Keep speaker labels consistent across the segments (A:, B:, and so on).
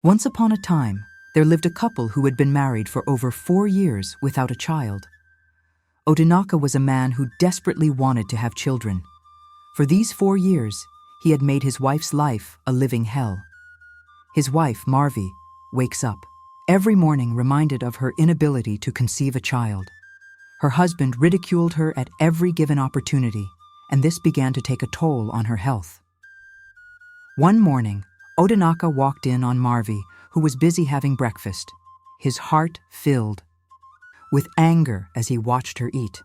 A: Once upon a time, there lived a couple who had been married for over 4 years without a child. Odinaka was a man who desperately wanted to have children. For these 4 years, he had made his wife's life a living hell. His wife, Marvi, wakes up every morning reminded of her inability to conceive a child. Her husband ridiculed her at every given opportunity, and this began to take a toll on her health. One morning, Odinaka walked in on Marvi, who was busy having breakfast, his heart filled with anger as he watched her eat.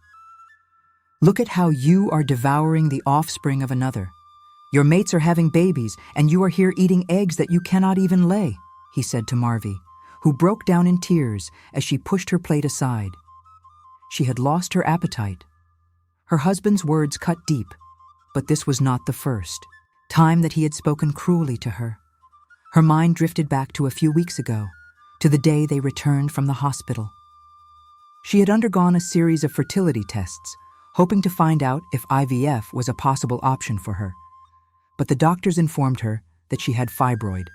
A: "Look at how you are devouring the offspring of another. Your mates are having babies, and you are here eating eggs that you cannot even lay," he said to Marvi, who broke down in tears as she pushed her plate aside. She had lost her appetite. Her husband's words cut deep, but this was not the first time that he had spoken cruelly to her. Her mind drifted back to a few weeks ago, to the day they returned from the hospital. She had undergone a series of fertility tests, hoping to find out if IVF was a possible option for her. But the doctors informed her that she had fibroid.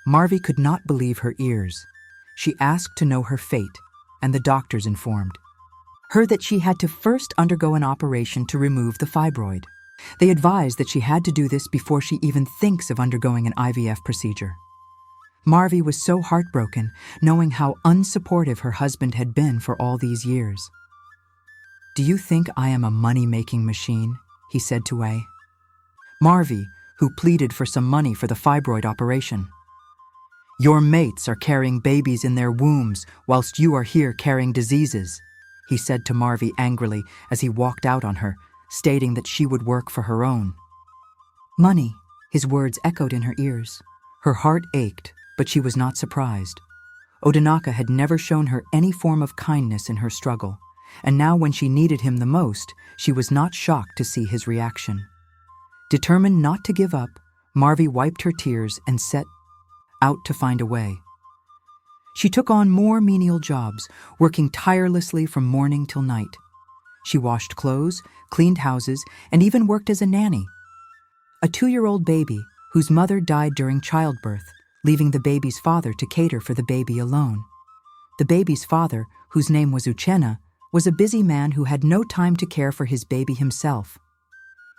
A: Marvi could not believe her ears. She asked to know her fate, and the doctors informed her that she had to first undergo an operation to remove the fibroid. They advised that she had to do this before she even thinks of undergoing an IVF procedure. Marvi was so heartbroken, knowing how unsupportive her husband had been for all these years. "Do you think I am a money-making machine?" he said to A. Marvi, who pleaded for some money for the fibroid operation. "Your mates are carrying babies in their wombs whilst you are here carrying diseases," he said to Marvi angrily as he walked out on her, stating that she would work for her own. "Money," his words echoed in her ears. Her heart ached, but she was not surprised. Odinaka had never shown her any form of kindness in her struggle, and now when she needed him the most, she was not shocked to see his reaction. Determined not to give up, Marvi wiped her tears and set out to find a way. She took on more menial jobs, working tirelessly from morning till night. She washed clothes, cleaned houses, and even worked as a nanny. A 2-year-old baby, whose mother died during childbirth, leaving the baby's father to cater for the baby alone. The baby's father, whose name was Uchenna, was a busy man who had no time to care for his baby himself.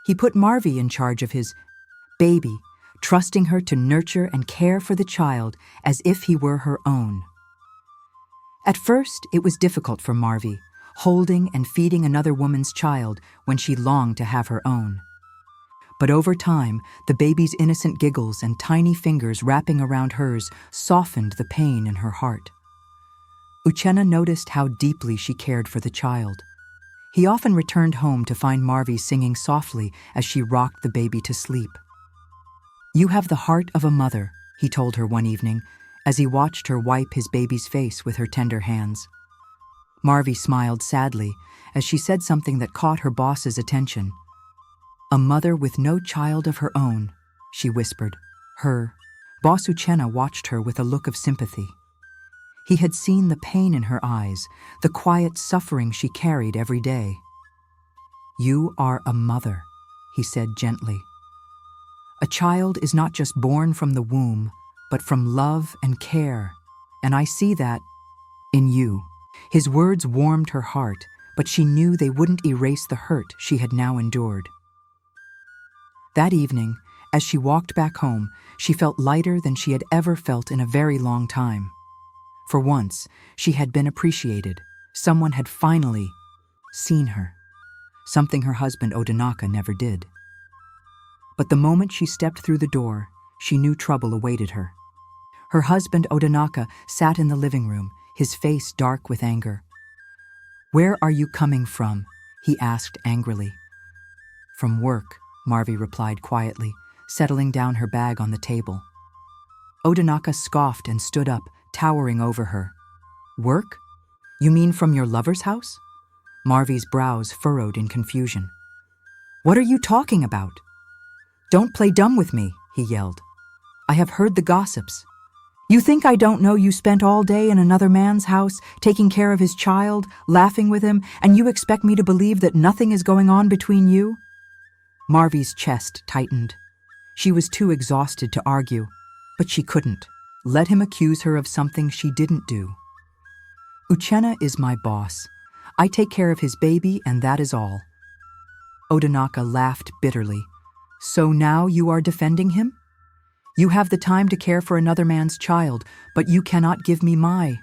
A: He put Marvi in charge of his baby, trusting her to nurture and care for the child as if he were her own. At first, it was difficult for Marvi, holding and feeding another woman's child when she longed to have her own. But over time, the baby's innocent giggles and tiny fingers wrapping around hers softened the pain in her heart. Uchenna noticed how deeply she cared for the child. He often returned home to find Marvi singing softly as she rocked the baby to sleep. "You have the heart of a mother," he told her one evening, as he watched her wipe his baby's face with her tender hands. Marvi smiled sadly as she said something that caught her boss's attention. "A mother with no child of her own," she whispered. Her boss Uchenna watched her with a look of sympathy. He had seen the pain in her eyes, the quiet suffering she carried every day. "You are a mother," he said gently. "A child is not just born from the womb, but from love and care, and I see that in you." His words warmed her heart, but she knew they wouldn't erase the hurt she had now endured. That evening, as she walked back home, she felt lighter than she had ever felt in a very long time. For once, she had been appreciated. Someone had finally seen her, something her husband Odinaka never did. But the moment she stepped through the door, she knew trouble awaited her. Her husband Odinaka sat in the living room, his face dark with anger. "Where are you coming from?" he asked angrily. "From work," Marvi replied quietly, settling down her bag on the table. Odinaka scoffed and stood up, towering over her. "Work? You mean from your lover's house?" Marvi's brows furrowed in confusion. "What are you talking about?" "Don't play dumb with me," he yelled. "I have heard the gossips. You think I don't know you spent all day in another man's house, taking care of his child, laughing with him, and you expect me to believe that nothing is going on between you?" Marvi's chest tightened. She was too exhausted to argue, but she couldn't. Let him accuse her of something she didn't do. Uchenna is my boss. I take care of his baby and that is all. Odinaka laughed bitterly. So now you are defending him? You have the time to care for another man's child, but you cannot give me my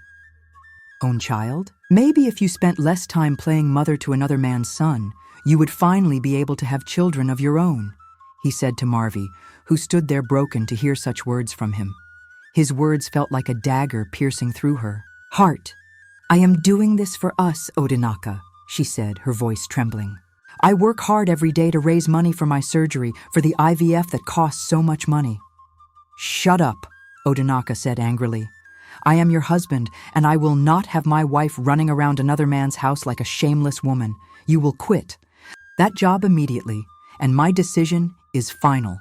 A: own child? Maybe if you spent less time playing mother to another man's son, you would finally be able to have children of your own, he said to Marvi, who stood there broken to hear such words from him. His words felt like a dagger piercing through her heart. I am doing this for us, Odinaka, she said, her voice trembling. I work hard every day to raise money for my surgery, for the IVF that costs so much money. Shut up, Odinaka said angrily. I am your husband, and I will not have my wife running around another man's house like a shameless woman. You will quit that job immediately, and my decision is final.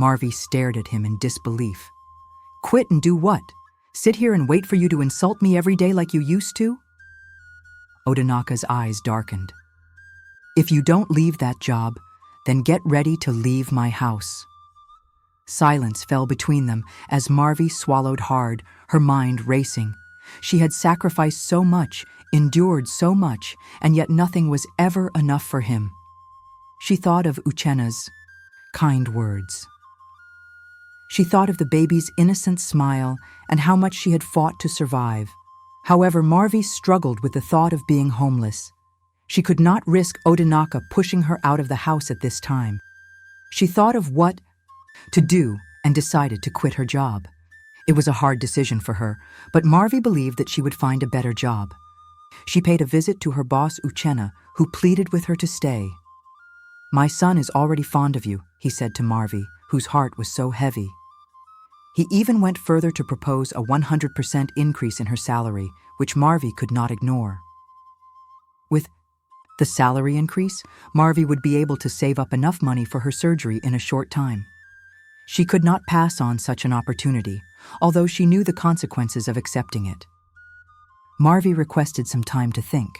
A: Marvi stared at him in disbelief. Quit and do what? Sit here and wait for you to insult me every day like you used to? Odinaka's eyes darkened. If you don't leave that job, then get ready to leave my house. Silence fell between them as Marvi swallowed hard, her mind racing. She had sacrificed so much, endured so much, and yet nothing was ever enough for him. She thought of Uchenna's kind words. She thought of the baby's innocent smile and how much she had fought to survive. However, Marvi struggled with the thought of being homeless. She could not risk Odinaka pushing her out of the house at this time. She thought of what to do and decided to quit her job. It was a hard decision for her, but Marvi believed that she would find a better job. She paid a visit to her boss Uchenna, who pleaded with her to stay. My son is already fond of you, he said to Marvi, whose heart was so heavy. He even went further to propose a 100% increase in her salary, which Marvi could not ignore. With the salary increase, Marvi would be able to save up enough money for her surgery in a short time. She could not pass on such an opportunity, although she knew the consequences of accepting it. Marvi requested some time to think.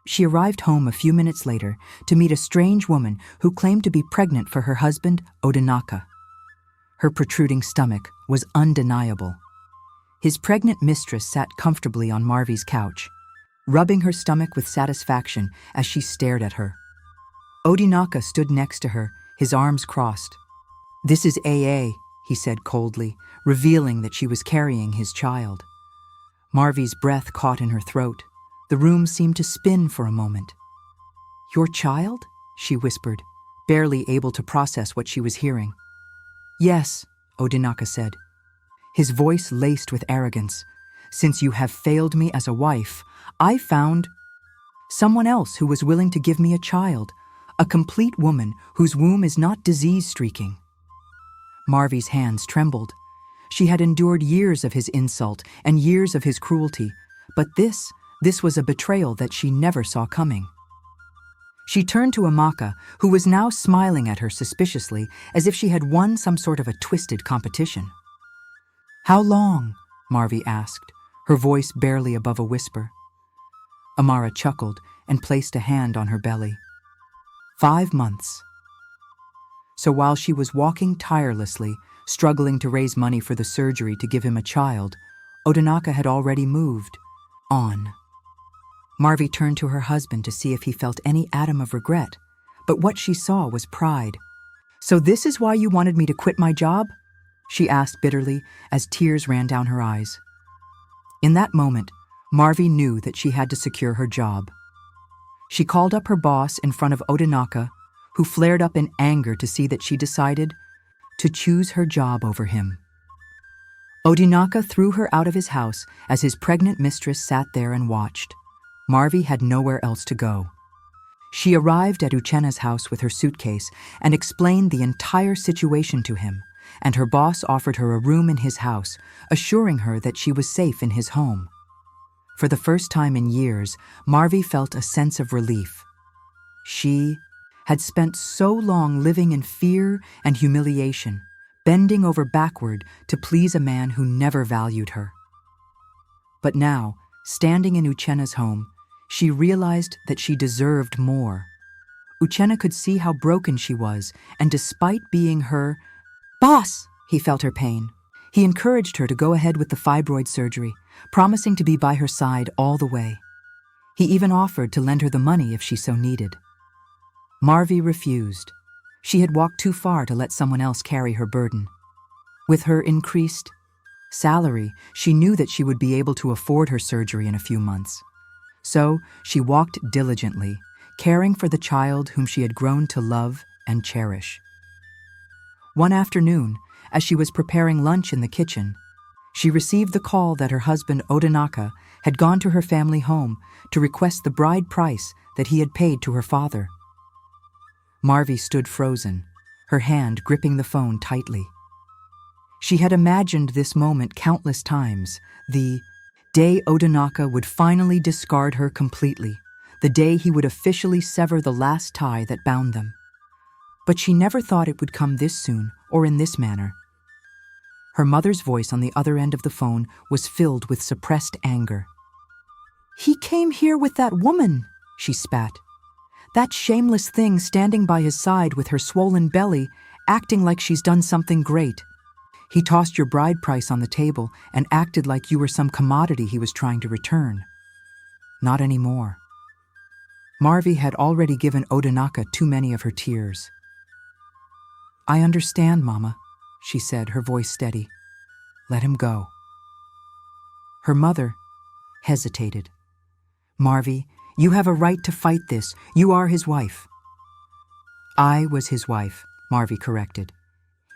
A: She arrived home a few minutes later to meet a strange woman who claimed to be pregnant for her husband, Odinaka. Her protruding stomach was undeniable. His pregnant mistress sat comfortably on Marvi's couch, rubbing her stomach with satisfaction as she stared at her. Odinaka stood next to her, his arms crossed. This is AA, he said coldly, revealing that she was carrying his child. Marvi's breath caught in her throat. The room seemed to spin for a moment. Your child? She whispered, barely able to process what she was hearing. Yes, Odinaka said, his voice laced with arrogance. Since you have failed me as a wife, I found someone else who was willing to give me a child, a complete woman whose womb is not disease-streaking. Marvi's hands trembled. She had endured years of his insult and years of his cruelty, but this was a betrayal that she never saw coming. She turned to Amaka, who was now smiling at her suspiciously, as if she had won some sort of a twisted competition. How long? Marvi asked, her voice barely above a whisper. Amara chuckled and placed a hand on her belly. 5 months. So while she was walking tirelessly, struggling to raise money for the surgery to give him a child, Odinaka had already moved on. Marvi turned to her husband to see if he felt any atom of regret, but what she saw was pride. So this is why you wanted me to quit my job? She asked bitterly as tears ran down her eyes. In that moment, Marvi knew that she had to secure her job. She called up her boss in front of Odinaka, who flared up in anger to see that she decided to choose her job over him. Odinaka threw her out of his house as his pregnant mistress sat there and watched. Marvi had nowhere else to go. She arrived at Uchenna's house with her suitcase and explained the entire situation to him, and her boss offered her a room in his house, assuring her that she was safe in his home. For the first time in years, Marvi felt a sense of relief. She had spent so long living in fear and humiliation, bending over backward to please a man who never valued her. But now, standing in Uchenna's home, she realized that she deserved more. Uchenna could see how broken she was, and despite being her boss, he felt her pain. He encouraged her to go ahead with the fibroid surgery, promising to be by her side all the way. He even offered to lend her the money if she so needed. Marvi refused. She had walked too far to let someone else carry her burden. With her increased salary, she knew that she would be able to afford her surgery in a few months. So she walked diligently, caring for the child whom she had grown to love and cherish. One afternoon, as she was preparing lunch in the kitchen, she received the call that her husband Odinaka had gone to her family home to request the bride price that he had paid to her father. Marvi stood frozen, her hand gripping the phone tightly. She had imagined this moment countless times, the day Odinaka would finally discard her completely, the day he would officially sever the last tie that bound them. But she never thought it would come this soon or in this manner. Her mother's voice on the other end of the phone was filled with suppressed anger. "He came here with that woman," she spat. "That shameless thing standing by his side with her swollen belly, acting like she's done something great. He tossed your bride price on the table and acted like you were some commodity he was trying to return. Not anymore." Marvi had already given Odinaka too many of her tears. "I understand, Mama," she said, her voice steady. "Let him go." Her mother hesitated. "Marvi, you have a right to fight this. You are his wife." "I was his wife," Marvi corrected.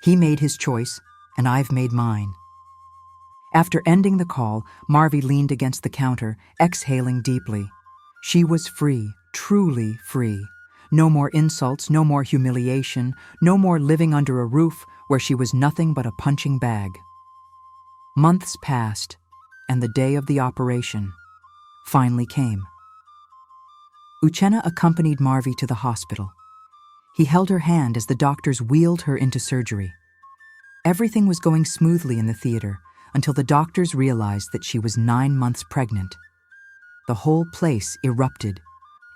A: "He made his choice, and I've made mine." After ending the call, Marvi leaned against the counter, exhaling deeply. She was free, truly free. No more insults, no more humiliation, no more living under a roof where she was nothing but a punching bag. Months passed, and the day of the operation finally came. Uchenna accompanied Marvi to the hospital. He held her hand as the doctors wheeled her into surgery. Everything was going smoothly in the theater until the doctors realized that she was 9 months pregnant. The whole place erupted.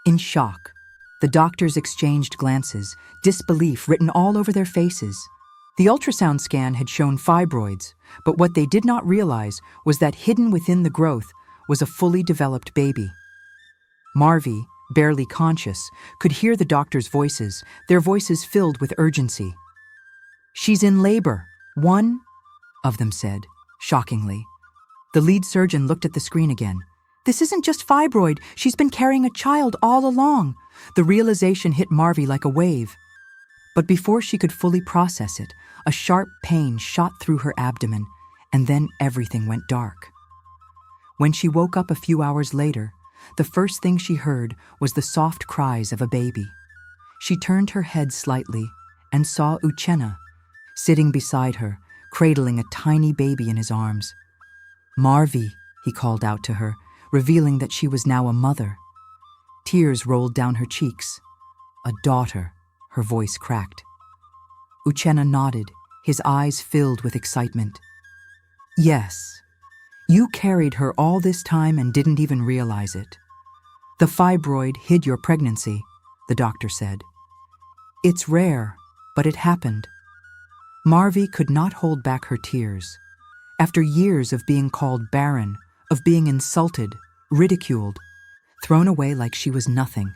A: In shock, the doctors exchanged glances, disbelief written all over their faces. The ultrasound scan had shown fibroids, but what they did not realize was that hidden within the growth was a fully developed baby. Marvi, barely conscious, could hear the doctors' voices, their voices filled with urgency. "She's in labor, one of them said, shockingly. The lead surgeon looked at the screen again. "This isn't just fibroid, she's been carrying a child all along." The realization hit Marvi like a wave. But before she could fully process it, a sharp pain shot through her abdomen, and then everything went dark. When she woke up a few hours later, the first thing she heard was the soft cries of a baby. She turned her head slightly and saw Uchenna sitting beside her, cradling a tiny baby in his arms. "Marvi," he called out to her, revealing that she was now a mother. Tears rolled down her cheeks. "A daughter," her voice cracked. Uchenna nodded, his eyes filled with excitement. "Yes, you carried her all this time and didn't even realize it. The fibroid hid your pregnancy," the doctor said. "It's rare, but it happened." Marvi could not hold back her tears. After years of being called barren, of being insulted, ridiculed, thrown away like she was nothing,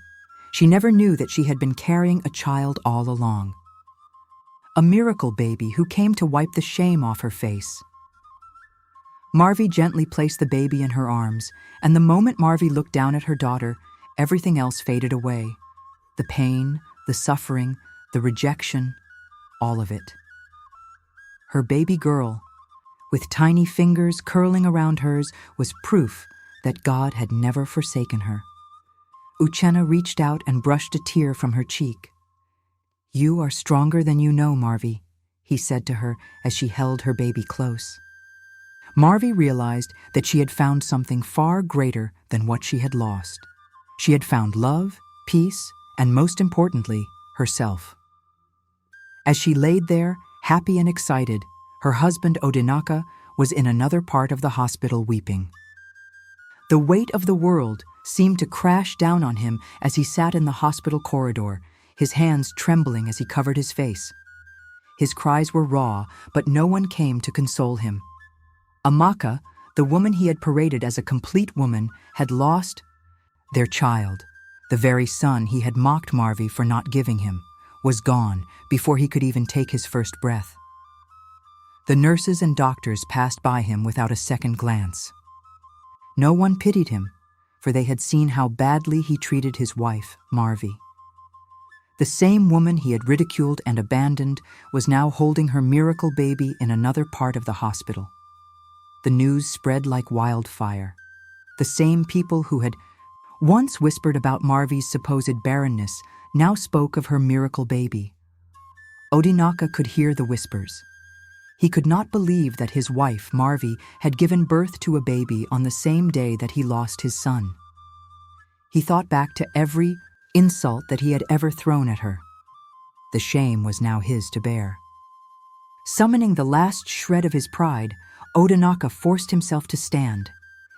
A: she never knew that she had been carrying a child all along. A miracle baby who came to wipe the shame off her face. Marvi gently placed the baby in her arms, and the moment Marvi looked down at her daughter, everything else faded away. The pain, the suffering, the rejection, all of it. Her baby girl, with tiny fingers curling around hers, was proof that God had never forsaken her. Uchenna reached out and brushed a tear from her cheek. "You are stronger than you know, Marvi," he said to her as she held her baby close. Marvi realized that she had found something far greater than what she had lost. She had found love, peace, and most importantly, herself. As she laid there, happy and excited, her husband Odinaka was in another part of the hospital weeping. The weight of the world seemed to crash down on him as he sat in the hospital corridor, his hands trembling as he covered his face. His cries were raw, but no one came to console him. Amaka, the woman he had paraded as a complete woman, had lost their child. The very son he had mocked Marvi for not giving him was gone before he could even take his first breath. The nurses and doctors passed by him without a second glance. No one pitied him, for they had seen how badly he treated his wife, Marvi. The same woman he had ridiculed and abandoned was now holding her miracle baby in another part of the hospital. The news spread like wildfire. The same people who had once whispered about Marvi's supposed barrenness now spoke of her miracle baby. Odinaka could hear the whispers. He could not believe that his wife, Marvi, had given birth to a baby on the same day that he lost his son. He thought back to every insult that he had ever thrown at her. The shame was now his to bear. Summoning the last shred of his pride, Odinaka forced himself to stand.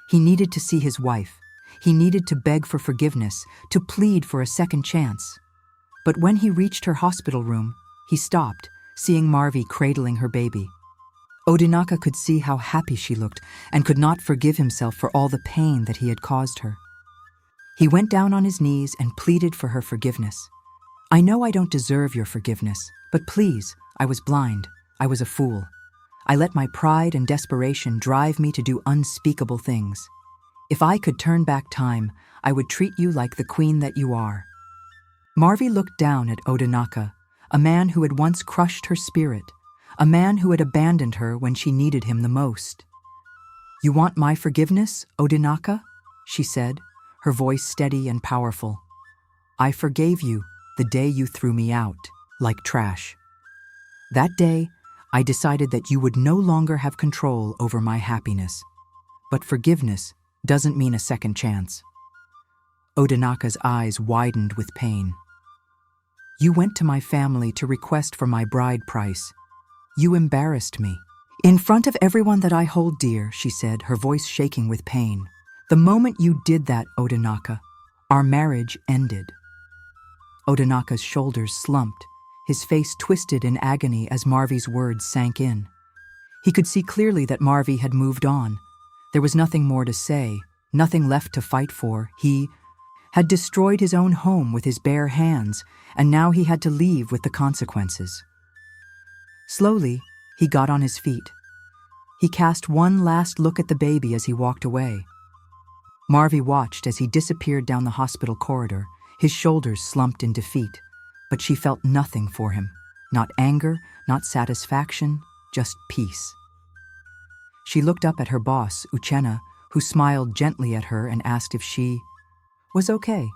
A: He needed to see his wife. He needed to beg for forgiveness, to plead for a second chance. But when he reached her hospital room, he stopped, seeing Marvi cradling her baby. Odinaka could see how happy she looked and could not forgive himself for all the pain that he had caused her. He went down on his knees and pleaded for her forgiveness. "I know I don't deserve your forgiveness, but please, I was blind. I was a fool. I let my pride and desperation drive me to do unspeakable things. If I could turn back time, I would treat you like the queen that you are." Marvi looked down at Odinaka, a man who had once crushed her spirit, a man who had abandoned her when she needed him the most. "You want my forgiveness, Odinaka?" she said, her voice steady and powerful. "I forgave you the day you threw me out, like trash. That day, I decided that you would no longer have control over my happiness. But forgiveness doesn't mean a second chance." Odinaka's eyes widened with pain. "You went to my family to request for my bride price. You embarrassed me. In front of everyone that I hold dear," she said, her voice shaking with pain. "The moment you did that, Odinaka, our marriage ended." Odinaka's shoulders slumped, his face twisted in agony as Marvi's words sank in. He could see clearly that Marvi had moved on. There was nothing more to say, nothing left to fight for. He had destroyed his own home with his bare hands, and now he had to leave with the consequences. Slowly, he got on his feet. He cast one last look at the baby as he walked away. Marvi watched as he disappeared down the hospital corridor, his shoulders slumped in defeat, but she felt nothing for him. Not anger, not satisfaction, just peace. She looked up at her boss, Uchenna, who smiled gently at her and asked if she was okay.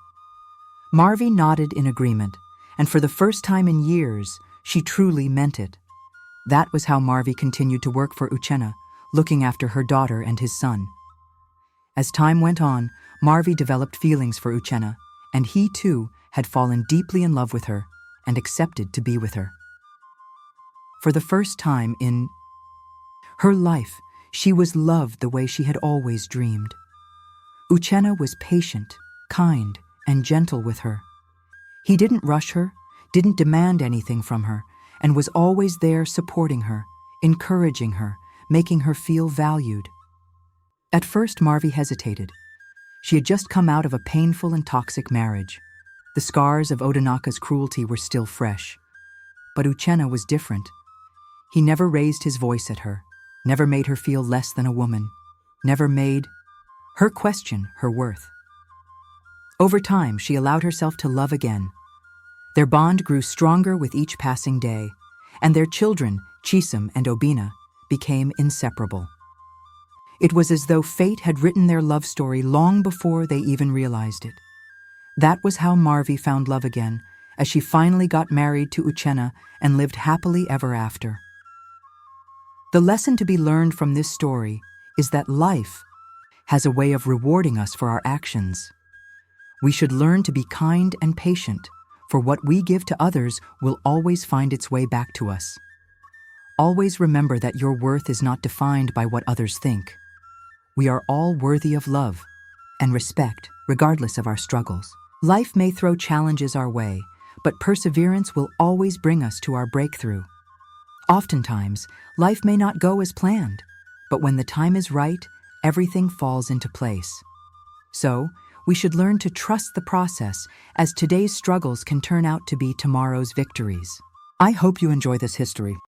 A: Marvi nodded in agreement, and for the first time in years, she truly meant it. That was how Marvi continued to work for Uchenna, looking after her daughter and his son. As time went on, Marvi developed feelings for Uchenna, and he too had fallen deeply in love with her and accepted to be with her. For the first time in her life, she was loved the way she had always dreamed. Uchenna was patient, kind, and gentle with her. He didn't rush her, didn't demand anything from her, and was always there supporting her, encouraging her, making her feel valued. At first, Marvi hesitated. She had just come out of a painful and toxic marriage. The scars of Odinaka's cruelty were still fresh. But Uchenna was different. He never raised his voice at her, never made her feel less than a woman, never made her question her worth. Over time, she allowed herself to love again. Their bond grew stronger with each passing day, and their children, Chisom and Obina, became inseparable. It was as though fate had written their love story long before they even realized it. That was how Marvi found love again, as she finally got married to Uchenna and lived happily ever after. The lesson to be learned from this story is that life has a way of rewarding us for our actions. We should learn to be kind and patient, for what we give to others will always find its way back to us. Always remember that your worth is not defined by what others think. We are all worthy of love and respect, regardless of our struggles. Life may throw challenges our way, but perseverance will always bring us to our breakthrough. Oftentimes, life may not go as planned, but when the time is right, everything falls into place. So, we should learn to trust the process, as today's struggles can turn out to be tomorrow's victories. I hope you enjoy this history.